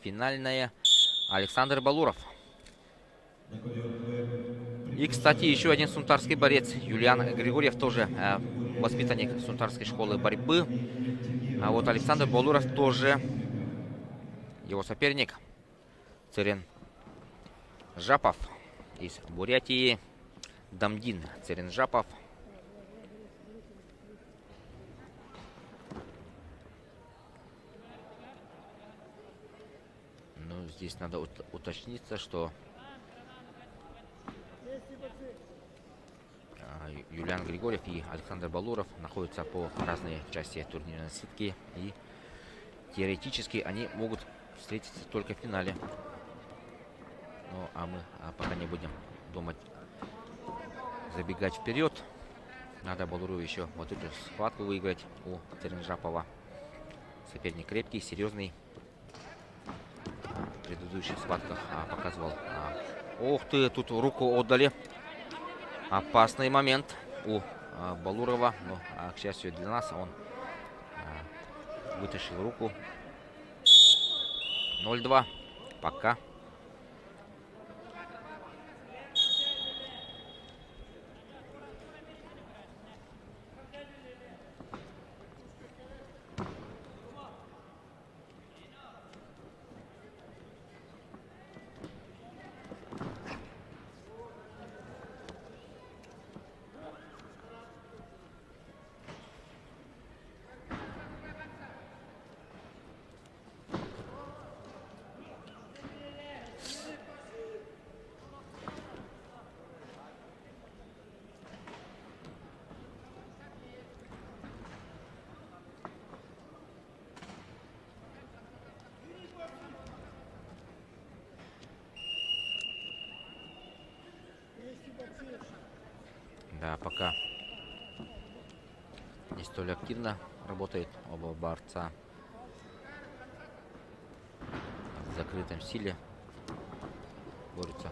Финальная. Александр Балуров. И, кстати, еще один сунтарский борец. Юлиан Григорьев, тоже воспитанник сунтарской школы борьбы. А вот Александр Балуров тоже его соперник. Церенжапов из Бурятии. Дамдин Церенжапов. Ну, здесь надо уточниться, что Юлиан Григорьев и Александр Балуров находятся по разные части турнирной сетки. И теоретически они могут встретиться только в финале. Ну, а мы пока не будем думать забегать вперед. Надо Балурову еще вот эту схватку выиграть у Церенжапова. Соперник крепкий, серьезный. В предыдущих схватках показывал. Ух ты, тут руку отдали. Опасный момент у Балурова. Но, к счастью для нас, он вытащил руку. 0-2. Пока. Да, пока не столь активно работает оба борца. В закрытом стиле борются.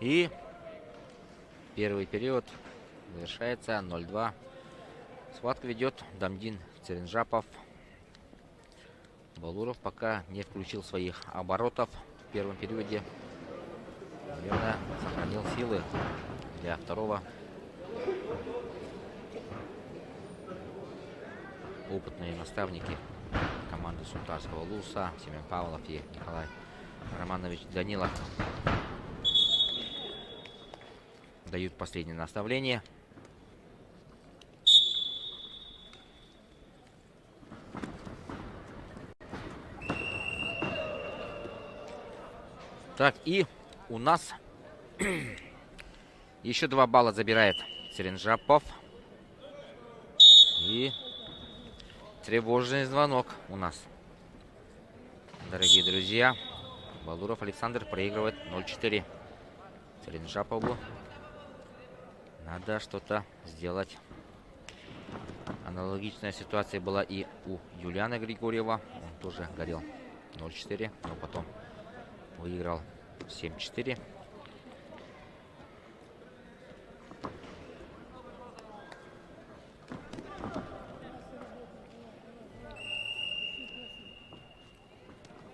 И первый период завершается 0-2. Схватку ведет Дамдин Церенжапов. Балуров пока не включил своих оборотов в первом периоде. Наверное, сохранил силы для второго. Опытные наставники команды Сунтарского Луса Семен Павлов и Николай Романович Данилов дают последнее наставление. Так, и у нас еще 2 балла забирает Церенжапов. И тревожный звонок у нас. Дорогие друзья, Балуров Александр проигрывает 0-4. Церенжапову надо что-то сделать. Аналогичная ситуация была и у Юлиана Григорьева. Он тоже горел 0-4, но потом выиграл 7-4.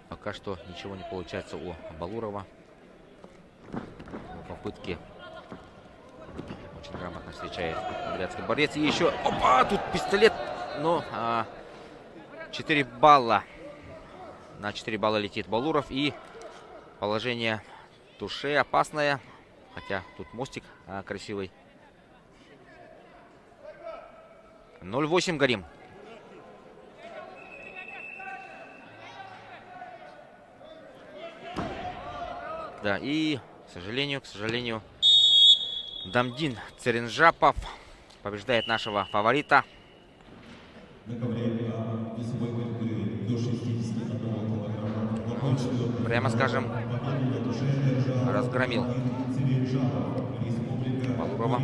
Пока что ничего не получается у Балурова. Попытки очень грамотно встречает бурятский борец. И еще, опа, тут пистолет. Но 4 балла. На 4 балла летит Балуров. И положение туше опасное. Хотя тут мостик красивый. 0-8 Гарим. Да, и, к сожалению, Дамдин Церенжапов побеждает нашего фаворита. Прямо скажем, разгромил Балурова.